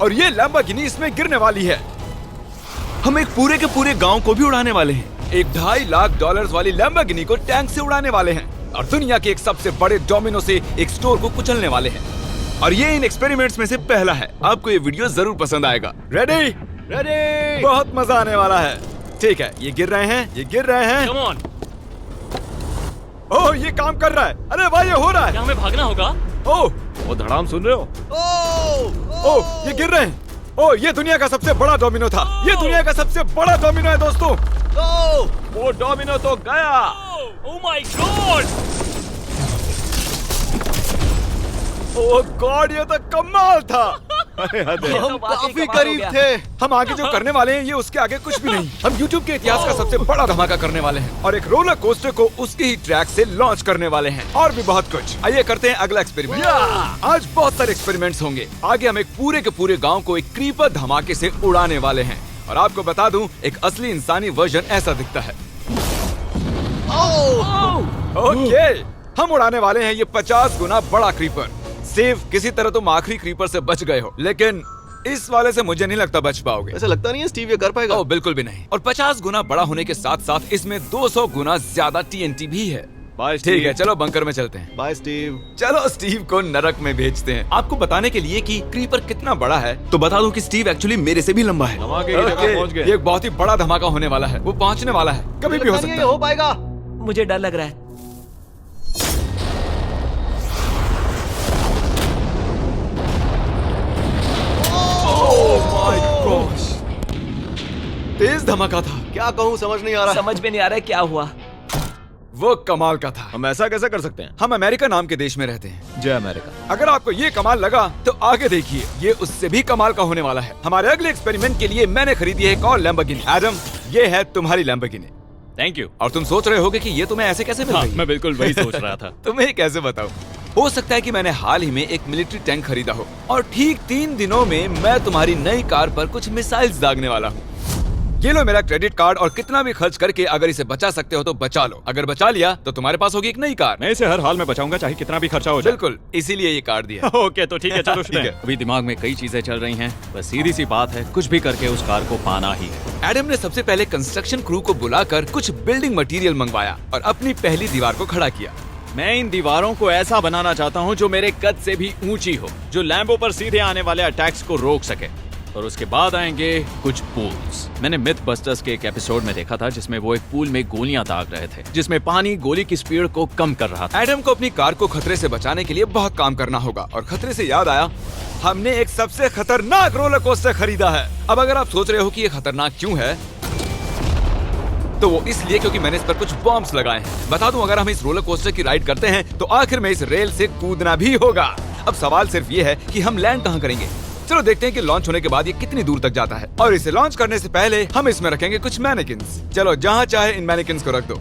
और ये लैम्बोर्गिनी इसमें गिरने वाली है। हम एक पूरे के पूरे गांव को भी उड़ाने वाले हैं। एक $2.5 लाख वाली लैम्बोर्गिनी को टैंक से उड़ाने वाले हैं और दुनिया के एक सबसे बड़े डोमिनो से एक स्टोर को कुचलने वाले हैं। और ये इन एक्सपेरिमेंट्स में से पहला है। आपको ये वीडियो जरूर पसंद आएगा। रेडी? रेडी। बहुत मजा आने वाला है। ठीक है, ये गिर रहे हैं। Come on. ओह, ये काम कर रहा है। अरे भाई, ये हो रहा है। क्या हमें भागना होगा? ओह, वो धड़ाम सुन रहे हो? ओह, ये गिर रहे हैं। ओह, ये दुनिया का सबसे बड़ा डोमिनो था। ये दुनिया का सबसे बड़ा डोमिनो है दोस्तों। वो डोमिनो तो गया। Oh my God! Oh God, ये तो कमाल था। हम काफी करीब थे। हम आगे जो करने वाले हैं ये उसके आगे कुछ भी नहीं। हम YouTube के इतिहास का सबसे बड़ा धमाका करने वाले हैं और एक रोलर कोस्टर को उसके ही ट्रैक से लॉन्च करने वाले हैं और भी बहुत कुछ। आइए करते हैं अगला एक्सपेरिमेंट। आज बहुत सारे एक्सपेरिमेंट्स होंगे। आगे हम एक पूरे के पूरे गांव को एक क्रीपर धमाके से उड़ाने वाले हैं और आपको बता दूं, एक असली इंसानी वर्जन ऐसा दिखता है। ओके, हम उड़ाने वाले हैं ये 50 गुना बड़ा क्रीपर। सेव, किसी तरह तुम आखिरी क्रीपर से बच गए हो, लेकिन इस वाले से मुझे नहीं लगता बच पाओगे। ऐसा लगता नहीं है स्टीव ये कर पाएगा। ओह बिल्कुल भी नहीं। और 50 गुना बड़ा होने के साथ साथ इसमें 200 गुना ज्यादा TNT भी है। बाय ठीक है, चलो बंकर में चलते हैं। Bye Steve. चलो स्टीव को नरक में भेजते हैं। आपको बताने के लिए कि क्रीपर कितना बड़ा है, तो बता दूं कि स्टीव एक्चुअली मेरे से भी लंबा है। धमाके की जगह पहुंच गए। ये एक बहुत ही बड़ा धमाका होने वाला है। वो पहुंचने वाला है, कभी भी हो सकता है। हो पाएगा। मुझे डर लग रहा है। तेज धमाका था। क्या कहूँ समझ नहीं आ रहा। समझ में नहीं आ रहा है क्या हुआ। वो कमाल का था। हम ऐसा कैसे कर सकते हैं? हम अमेरिका नाम के देश में रहते हैं। जय अमेरिका। अगर आपको ये कमाल लगा तो आगे देखिए, ये उससे भी कमाल का होने वाला है। हमारे अगले एक्सपेरिमेंट के लिए मैंने खरीदी है एक और लैम्बोर्गिनी। एडम, ये है तुम्हारी लैम्बोर्गिनी। Thank you. और तुम सोच रहे होगे कि ये तुम्हें ऐसे कैसे मिल रही है? मैं बिल्कुल वही सोच रहा था। तुम्हें कैसे बताऊं? हो सकता है कि मैंने हाल ही में एक मिलिट्री टैंक खरीदा हो और ठीक 3 दिनों में मैं तुम्हारी नई कार पर कुछ मिसाइल्स दागने वाला हूँ। ये लो मेरा क्रेडिट कार्ड और कितना भी खर्च करके अगर इसे बचा सकते हो तो बचा लो। अगर बचा लिया तो तुम्हारे पास होगी एक नई कार। मैं इसे हर हाल में बचाऊंगा, चाहे कितना भी खर्चा हो जाए। बिल्कुल, इसीलिए ये कार्ड दिया। ओके, तो ठीक है, चलो शुरू है। अभी दिमाग में कई चीजें चल रही हैं, बस सीधी सी बात है, कुछ भी करके उस कार को पाना ही है। एडम ने सबसे पहले कंस्ट्रक्शन क्रू को बुलाकर कुछ बिल्डिंग मटेरियल मंगवाया और अपनी पहली दीवार को खड़ा किया। मैं इन दीवारों को ऐसा बनाना चाहता हूँ जो मेरे कद से भी ऊंची हो, जो लैम्बो पर सीधे आने वाले अटैक्स को रोक सके। और उसके बाद आएंगे कुछ पूल्स। मैंने मिथ बस्टर्स के एक एपिसोड में देखा था जिसमें वो एक पूल में गोलियां दाग रहे थे, जिसमें पानी गोली की स्पीड को कम कर रहा था। एडम को अपनी कार को खतरे से बचाने के लिए बहुत काम करना होगा और खतरे से याद आया, हमने एक सबसे खतरनाक रोलर कोस्टर खरीदा है। अब अगर आप सोच रहे हो कि ये खतरनाक क्यों है, तो वो इसलिए क्योंकि मैंने इस पर कुछ बॉम्ब्स लगाए हैं। बता दूं, अगर हम इस रोलर कोस्टर की राइड करते हैं तो आखिर में इस रेल से कूदना भी होगा। अब सवाल सिर्फ ये है कि हम लैंड कहाँ करेंगे। चलो देखते हैं कि लॉन्च होने के बाद ये कितनी दूर तक जाता है। और इसे लॉन्च करने से पहले हम इसमें रखेंगे कुछ मैनेकिन्स। चलो जहाँ चाहे इन मैनेकिन्स को रख दो।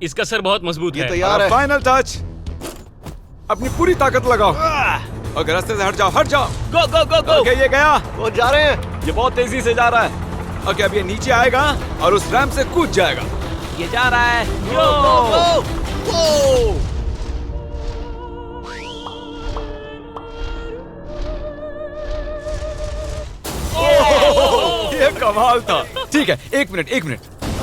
इसका सर बहुत मजबूत है। तैयार है। Final touch. अपनी पूरी ताकत लगाओ और रास्ते से हट जाओ। गो गो गो गो। ओके, ये गया। वो जा रहे हैं। ये बहुत तेजी से जा रहा है। ओके, अब ये नीचे आएगा और उस रैंप से कूद जाएगा। ये जा रहा है। ये कमाल था। ठीक है, एक मिनट।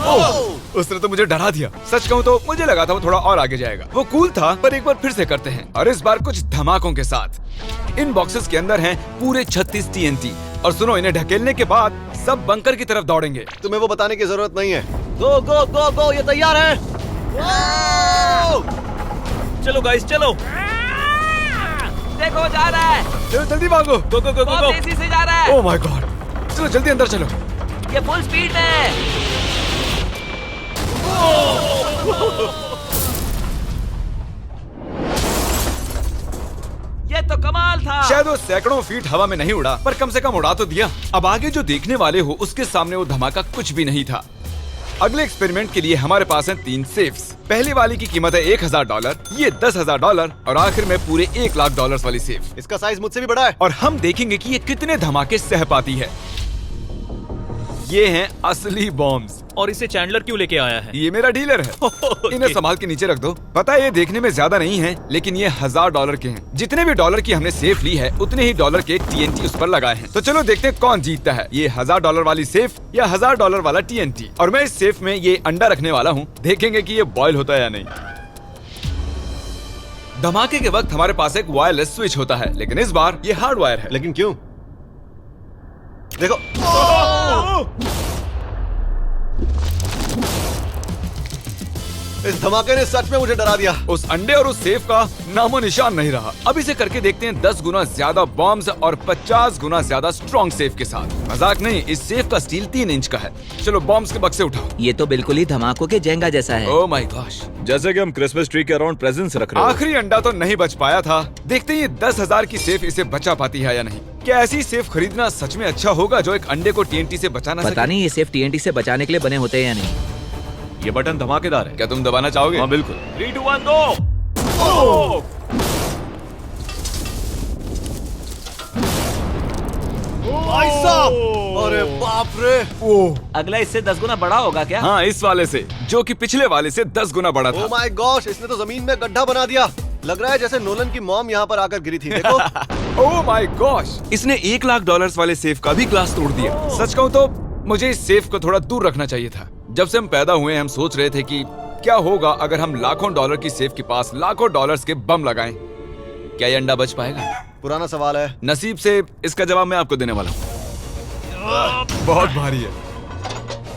ओह, उसने तो मुझे डरा दिया। सच कहूँ तो मुझे लगा था वो थोड़ा और आगे जाएगा। वो कूल था, पर एक बार फिर से करते हैं और इस बार कुछ धमाकों के साथ। इन बॉक्सेस के अंदर हैं पूरे 36 TNT और सुनो, इन्हें ढकेलने के बाद सब बंकर की तरफ दौड़ेंगे। तुम्हें वो बताने की जरूरत नहीं है। गो गो गो गो, ये तैयार है। चलो गाइस, चलो। देखो जा रहा है। चलो जल्दी भागो। गो गो गो गो बहुत गो। तेजी से जा रहा है। ओह माय गॉड, चलो जल्दी अंदर चलो। ये फुल स्पीड में है। ये तो कमाल था। शायद वो सैकड़ों फीट हवा में नहीं उड़ा, पर कम से कम उड़ा तो दिया। अब आगे जो देखने वाले हो उसके सामने वो धमाका कुछ भी नहीं था। अगले एक्सपेरिमेंट के लिए हमारे पास हैं 3 सेफ्स। पहली वाली की कीमत है $1000, ये $10,000 और आखिर में पूरे $1 लाख वाली सेफ। इसका साइज मुझसे भी बड़ा है। और हम देखेंगे कि ये कितने धमाके सह पाती है। ये हैं असली बॉम्ब्स। और इसे चैंडलर क्यों लेके आया है? ये मेरा डीलर है। इन्हें संभाल के नीचे रख दो। पता है ये देखने में ज्यादा नहीं है, लेकिन ये $1000 के हैं। जितने भी डॉलर की हमने सेफ ली है, उतने ही डॉलर के TNT उस पर लगाए हैं। तो चलो देखते हैं कौन जीतता है, ये $1000 वाली सेफ या $1000 वाला TNT। और मैं इस सेफ में ये अंडा रखने वाला हूँ, देखेंगे कि ये बॉयल होता है या नहीं। धमाके के वक्त हमारे पास एक वायरलेस स्विच होता है, लेकिन इस बार ये हार्ड वायर है। लेकिन क्यों? देखो, इस धमाके ने सच में मुझे डरा दिया। उस अंडे और उस सेफ का नामो निशान नहीं रहा। अब इसे करके देखते हैं 10 गुना ज्यादा बॉम्ब्स और 50 गुना ज्यादा स्ट्रॉन्ग सेफ के साथ। मजाक नहीं, इस सेफ का स्टील 3 इंच का है। चलो बॉम्ब्स के बक्से उठाओ। ये तो बिल्कुल ही धमाकों के जेंगा जैसा है। ओह माय गॉश, जैसे कि हम क्रिसमस ट्री के अराउंड प्रेजेंट्स रख रहे हैं। आखिरी अंडा तो नहीं बच पाया था। देखते हैं ये 10,000 की सेफ इसे बचा पाती है या नहीं। क्या ऐसी सेफ खरीदना सच में अच्छा होगा जो एक अंडे को TNT से बचा ना सके? पता नहीं ये सेफ TNT से बचाने के लिए बने होते हैं या नहीं। ये बटन धमाकेदार है। क्या तुम दबाना चाहोगे? हाँ बिल्कुल। 3, 2, 1 गो। भाई साहब, अरे बाप रे। ओह अगला इससे 10 गुना बड़ा होगा क्या? हाँ, इस वाले से, जो कि पिछले वाले से 10 गुना बड़ा ओह था। माय गॉश, इसने तो जमीन में गड्ढा बना दिया। लग रहा है जैसे नोलन की मॉम यहाँ पर आकर गिरी थी। देखो। ओह माय गॉश, इसने $1,00,000 वाले सेफ का भी ग्लास तोड़ दिया। सच कहूँ तो मुझे इस सेफ को थोड़ा दूर रखना चाहिए था। जब से हम पैदा हुए हम सोच रहे थे कि क्या होगा अगर हम लाखों डॉलर की सेफ के पास लाखों डॉलर्स के बम लगाएं। क्या ये अंडा बच पाएगा? पुराना सवाल है। नसीब से इसका जवाब मैं आपको देने वाला हूँ। बहुत भारी है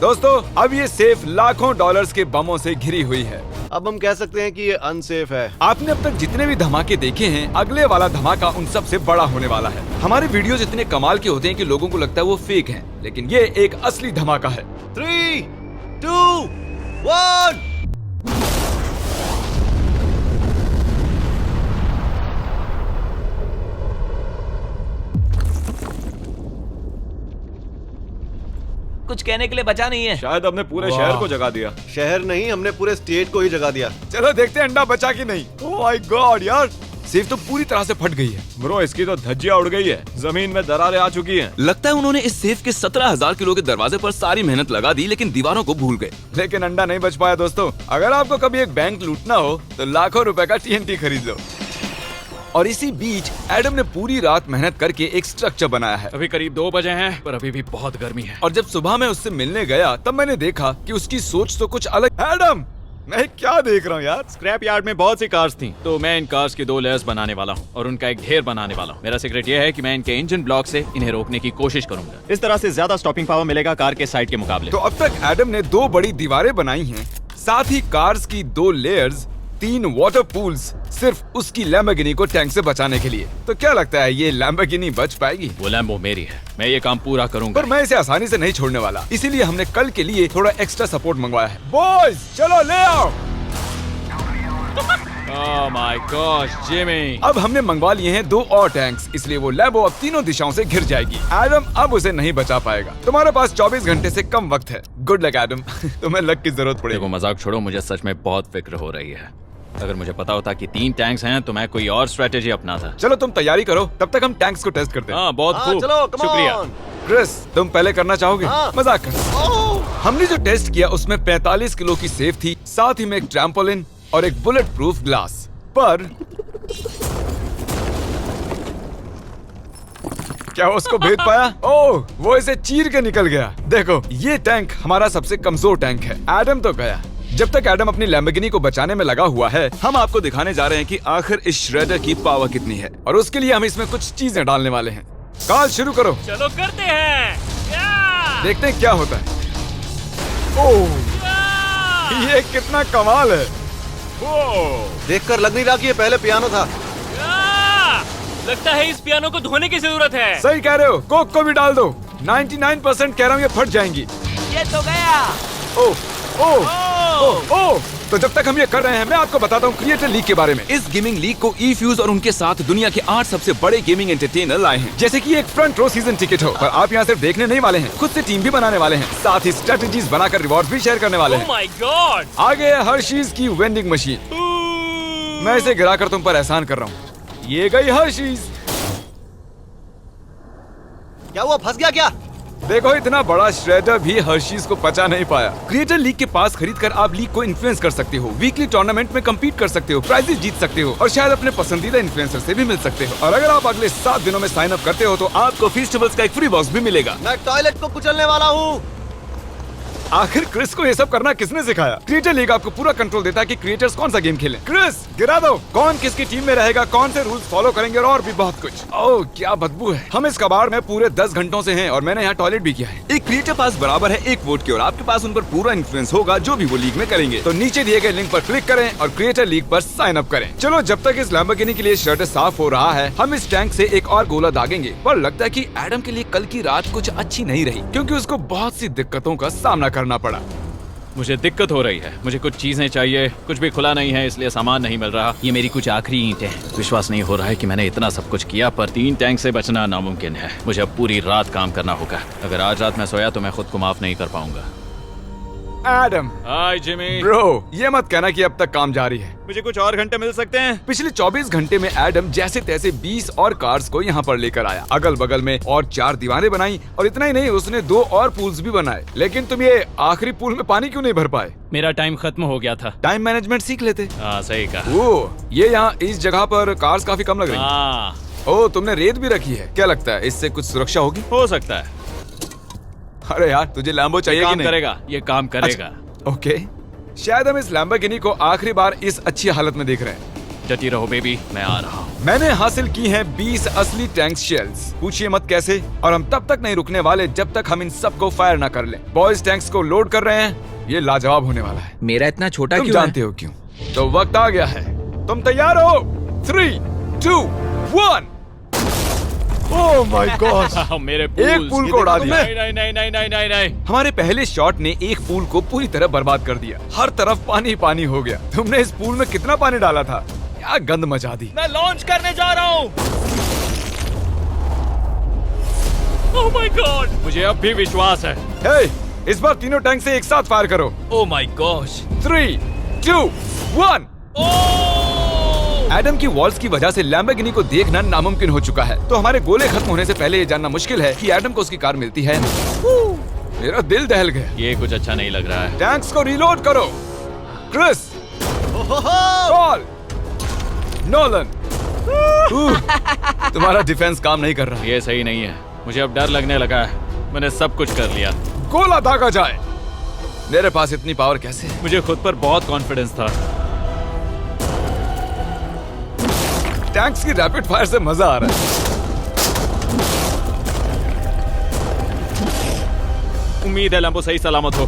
दोस्तों। अब ये सेफ लाखों डॉलर्स के बमों से घिरी हुई है। अब हम कह सकते हैं कि ये अनसेफ है। आपने अब तक जितने भी धमाके देखे हैं, अगले वाला धमाका उन सब से बड़ा होने वाला है। हमारे वीडियोस इतने कमाल के होते हैं कि लोगों को लगता है वो फेक हैं, लेकिन ये एक असली धमाका है। 3, 2, 1। कुछ कहने के लिए बचा नहीं है। शायद हमने पूरे वाह। शहर को जगा दिया। शहर नहीं, हमने पूरे स्टेट को ही जगा दिया। चलो देखते हैं अंडा बचा कि नहीं। ओह माय गॉड यार, सेफ तो पूरी तरह से फट गई है। ब्रो, इसकी तो धज्जियां उड़ गई है। जमीन में दरारें आ चुकी हैं। लगता है उन्होंने इस सेफ के 17,000 किलो के दरवाजे पर सारी मेहनत लगा दी, लेकिन दीवारों को भूल गए। लेकिन अंडा नहीं बच पाया दोस्तों। अगर आपको कभी एक बैंक लूटना हो तो लाखों रुपए का TNT खरीद लो। और इसी बीच एडम ने पूरी रात मेहनत करके एक स्ट्रक्चर बनाया है। अभी करीब 2 बजे हैं, पर अभी भी बहुत गर्मी है। और जब सुबह मैं उससे मिलने गया तब मैंने देखा कि उसकी सोच तो कुछ अलग। एडम, मैं क्या देख रहा हूँ यार? स्क्रैप यार्ड में बहुत सी कार्स थी, तो मैं इन कार्स की 2 लेयर्स बनाने वाला हूँ और उनका एक ढेर बनाने वाला हूँ। मेरा सीक्रेट ये है कि मैं इनके इंजन ब्लॉक से इन्हें रोकने की कोशिश करूंगा। इस तरह से ज्यादा स्टॉपिंग पावर मिलेगा कार के साइड के मुकाबले। तो अब तक एडम ने 2 बड़ी दीवारें बनाई हैं, साथ ही कार्स की 2 लेयर्स, 3 वाटर पूल्स, सिर्फ उसकी लैम्बोर्गिनी को टैंक से बचाने के लिए। तो क्या लगता है ये लैम्बोर्गिनी बच पाएगी? वो लैम्बो मेरी है, मैं ये काम पूरा करूंगा। पर मैं इसे आसानी से नहीं छोड़ने वाला, इसीलिए हमने कल के लिए थोड़ा एक्स्ट्रा सपोर्ट मंगवाया है। बॉयज चलो ले आओ। Oh my gosh Jimmy. अब हमने मंगवा लिए हैं 2 और टैंक्स, इसलिए वो लैम्बो अब तीनों दिशाओं से घिर जाएगी। एडम अब उसे नहीं बचा पाएगा। तुम्हारे पास 24 घंटे से कम वक्त है। Good luck Adam. तुम्हें लक की जरूरत देखो पड़ेगी। मजाक छोड़ो, मुझे सच में बहुत फिक्र हो रही है। अगर मुझे पता होता कि 3 टैंक्स हैं तो मैं कोई और स्ट्रेटेजी अपनाता। चलो तुम तैयारी करो, तब तक हम टैंक्स को टेस्ट करते हैं। हाँ बहुत हाँ, खूब, चलो, come शुक्रिया। on। क्रिस, तुम पहले करना चाहोगे? हाँ। मजाक कर। ओह, हमने जो टेस्ट किया उसमें 45 किलो की सेफ थी, साथ ही में एक ट्रैम्पोलिन और एक बुलेट प्रूफ ग्लास। पर क्या उसको भेद पाया? ओह, वो इसे चीर के निकल गया। देखो, ये टैंक हमारा सबसे कमजोर टैंक है। एडम तो गया। जब तक एडम अपनी लैम्बोर्गिनी को बचाने में लगा हुआ है, हम आपको दिखाने जा रहे हैं कि आखिर इस श्रेडर की पावर कितनी है, और उसके लिए हम इसमें कुछ चीजें डालने वाले हैं। कॉल शुरू करो। चलो करते हैं। देखते हैं क्या होता है। ओह, ये कितना कमाल है। देखकर लग नहीं रहा कि ये पहले पियानो था। लगता है इस पियानो को धोने की जरूरत है। सही कह रहे हो, कोक को भी डाल दो। 99% कह रहा हूँ ये फट जाएंगी। ये तो गया। ओह ओह ओह ओह। तो जब तक हम ये कर रहे हैं, मैं आपको बताता हूँ क्रिएटर लीग के बारे में। इस गेमिंग लीग को E-Fuse और उनके साथ दुनिया के 8 सबसे बड़े गेमिंग एंटरटेनर लाए हैं। जैसे कि एक फ्रंट रो सीजन टिकट हो, पर आप यहाँ सिर्फ देखने नहीं वाले हैं, खुद से टीम भी बनाने वाले हैं, साथ ही स्ट्रेटेजीज बनाकर रिवॉर्ड भी शेयर करने वाले हैं। My God. आगे है हर्शीज की वेंडिंग मशीन। मैं इसे गिराकर तुम पर एहसान कर रहा हूँ। ये गई हर्शीज। क्या हुआ, फंस गया क्या? देखो इतना बड़ा श्रेडर भी हर्शीज को पचा नहीं पाया। क्रिएटर लीग के पास खरीद कर आप लीग को इन्फ्लुएंस कर सकते हो, वीकली टूर्नामेंट में कम्पीट कर सकते हो, प्राइजेस जीत सकते हो और शायद अपने पसंदीदा इन्फ्लुएंसर से भी मिल सकते हो। और अगर आप अगले 7 दिनों में साइन अप करते हो तो आपको फेस्टिवल्स का एक फ्री बॉक्स भी मिलेगा। मैं टॉयलेट को कुचलने वाला हूँ। आखिर क्रिस को ये सब करना किसने सिखाया? क्रिएटर लीग आपको पूरा कंट्रोल देता है कि क्रिएटर्स कौन सा गेम खेलें। क्रिस गिरा दो, कौन किसकी टीम में रहेगा, कौन से रूल्स फॉलो करेंगे और भी बहुत कुछ। ओह क्या बदबू है। हम इस कबाड़ में पूरे 10 घंटों से हैं और मैंने यहाँ टॉयलेट भी किया है। एक क्रिएटर पास बराबर है एक वोट के और आपके पास उन पर पूरा इन्फ्लुएंस होगा जो भी वो लीग में करेंगे। तो नीचे दिए गए लिंक पर क्लिक करें और क्रिएटर लीग पर साइन अप करें। चलो जब तक इस लैम्बोर्गिनी के लिए शर्ट साफ हो रहा है हम इस टैंक से एक और गोला दागेंगे। पर लगता है कि एडम के लिए कल की रात कुछ अच्छी नहीं रही क्योंकि उसको बहुत सी दिक्कतों का सामना करना पड़ा। मुझे दिक्कत हो रही है, मुझे कुछ चीजें चाहिए, कुछ भी खुला नहीं है इसलिए सामान नहीं मिल रहा। ये मेरी कुछ आखिरी ईंटें हैं। विश्वास नहीं हो रहा है कि मैंने इतना सब कुछ किया पर 3 टैंक से बचना नामुमकिन है। मुझे अब पूरी रात काम करना होगा। अगर आज रात मैं सोया तो मैं खुद को माफ नहीं कर पाऊंगा। एडम हाय जिमी। ब्रो ये मत कहना कि अब तक काम जारी है। मुझे कुछ और घंटे मिल सकते हैं? पिछले 24 घंटे में एडम जैसे तैसे 20 और कार्स को यहाँ पर लेकर आया। अगल बगल में और 4 दीवारें बनाई और इतना ही नहीं उसने 2 और पूल्स भी बनाए। लेकिन तुम ये आखिरी पूल में पानी क्यों नहीं भर पाए? मेरा टाइम खत्म हो गया था। टाइम मैनेजमेंट सीख लेते। हाँ सही कहा। ओ ये यहाँ इस जगह पर कार्स काफी कम लग रही हैं। हाँ ओ तुमने रेत भी रखी है, क्या लगता है इससे कुछ सुरक्षा होगी? हो सकता है। अरे यार तुझे लैम्बो चाहिए कि काम नहीं? करेगा, ये काम करेगा। ओके शायद हम इस लैम्बोर्गिनी को आखिरी बार इस अच्छी हालत में देख रहे हैं। डटी रहो बेबी, मैं आ रहा हूँ। मैंने हासिल की हैं 20 असली टैंक शेल्स। पूछिए मत कैसे, और हम तब तक नहीं रुकने वाले जब तक हम इन सबको फायर ना कर लें। बॉयज टैंक्स को लोड कर रहे हैं, ये लाजवाब होने वाला है। मेरा इतना छोटा तुम क्यों जानते हो क्यों? तो वक्त आ गया है, तुम तैयार हो? 3, 2, 1। ओह माय गॉड मेरे एक पूल को उड़ा दिया। नहीं नहीं नहीं नहीं नहीं नहीं नहीं। हमारे पहले शॉट ने एक पूल को पूरी तरह बर्बाद कर दिया। हर तरफ पानी पानी हो गया। तुमने इस पूल में कितना पानी डाला था? क्या गंद मचा दी। मैं लॉन्च करने जा रहा हूँ। Oh my God. मुझे अब भी विश्वास है। हे, इस बार तीनों टैंक से एक साथ फायर करो। Oh my gosh. 3, 2, 1। एडम की वॉल्स की वजह से लैम्बोर्गिनी को देखना नामुमकिन हो चुका है। तो हमारे गोले खत्म होने से पहले ये जानना मुश्किल है कि एडम को उसकी कार मिलती है। मेरा दिल दहल गया। ये कुछ अच्छा नहीं लग रहा है। टैंक्स को रीलोड करो। Chris, Paul, Nolan. तुम्हारा डिफेंस काम नहीं कर रहा। ये सही नहीं है। मुझे अब डर लगने लगा है। मैंने सब कुछ कर लिया। गोला दागा जाए। मेरे पास इतनी पावर कैसे है? मुझे खुद पर बहुत कॉन्फिडेंस था। टैंक्स की रैपिड फायर से मजा आ रहा है। उम्मीद है लंबो सही सलामत हो।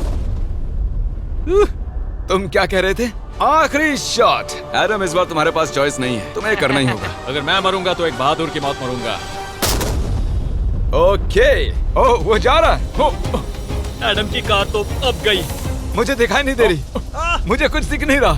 तुम क्या कह रहे थे? आखिरी शॉट। एडम इस बार तुम्हारे पास चॉइस नहीं है, तुम्हें करना ही होगा। अगर मैं मरूंगा तो एक बहादुर की मौत मरूंगा। ओके। ओह वो जा रहा है। ओह, एडम की कार तो अब गई। मुझे दिखाई नहीं दे रही। मुझे कुछ दिख नहीं रहा।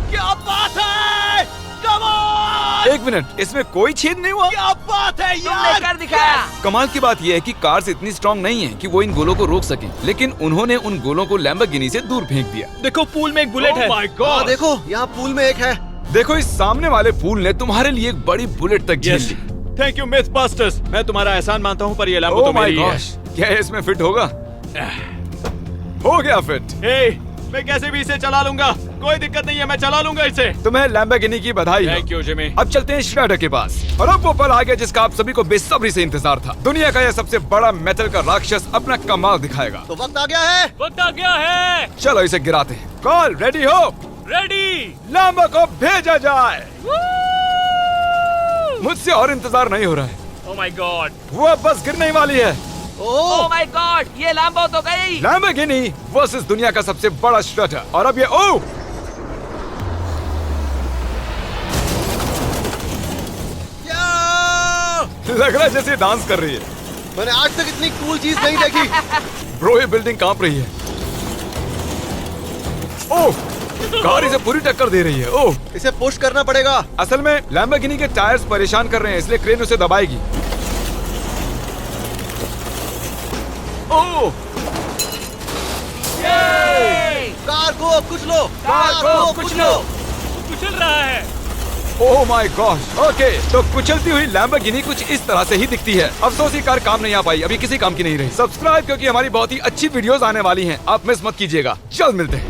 क्या बात है? Come on! एक मिनट, इसमें कोई छेद नहीं हुआ। क्या बात है तुमने यार? कर दिखाया। कमाल की बात यह है कि कार्स इतनी स्ट्रांग नहीं है कि वो इन गोलों को रोक सके, लेकिन उन्होंने उन गोलों को लैम्बोर्गिनी से दूर फेंक दिया। देखो पूल में एक बुलेट है। माय हाँ गॉड। देखो यहाँ पूल में एक है। देखो इस सामने वाले पूल ने तुम्हारे लिए एक बड़ी बुलेट तक झेल ली। Thank you myth busters. मैं तुम्हारा एहसान मानता हूँ पर ये लैम्बो ओह तो माय मेरी है। गॉश, क्या ये इसमें फिट होगा? हो गया फिट। हे, मैं कैसे भी इसे चला लूंगा। कोई दिक्कत नहीं है, मैं चला लूंगा इसे। तुम्हें लैम्बोर्गिनी की बधाई हो। Thank you Jimmy. अब चलते हैं श्रेडर के पास। और अब वो पल आ गया जिसका आप सभी को बेसब्री से इंतजार था। दुनिया का यह सबसे बड़ा मेटल का राक्षस अपना कमाल दिखाएगा। तो वक्त आ गया है। वक्त आ गया है। चलो इसे गिराते हैं। कॉल रेडी हो? रेडी। लैम्बो को भेजा जाए। मुझसे और इंतजार नहीं हो रहा है। Oh my God. वो अब बस गिरने ही वाली है। ओह माय गॉड, ये लैम्बो तो गई। लैम्बोर्गिनी वर्सेस दुनिया का सबसे बड़ा श्रेडर। और अब ये ओह लग रहा है जैसे डांस कर रही है। मैंने आज तक इतनी कूल चीज नहीं देखी। ब्रो ये बिल्डिंग कांप रही है। ओह कार इसे पूरी टक्कर दे रही है। ओह इसे पुश करना पड़ेगा। असल में लैम्बोर्गिनी के टायर्स परेशान कर रहे हैं, इसलिए क्रेन उसे दबाएगी। ओह कार को कुचलो। कार को कुचलो। कुचल रहा है। Oh my God. ओके, तो कुचलती हुई लैम्बोर्गिनी कुछ इस तरह से ही दिखती है। अफसोस ये कार काम नहीं आ पाई, अभी किसी काम की नहीं रही। सब्सक्राइब क्योंकि हमारी बहुत ही अच्छी वीडियोस आने वाली हैं, आप मिस मत कीजिएगा। जल्द मिलते हैं।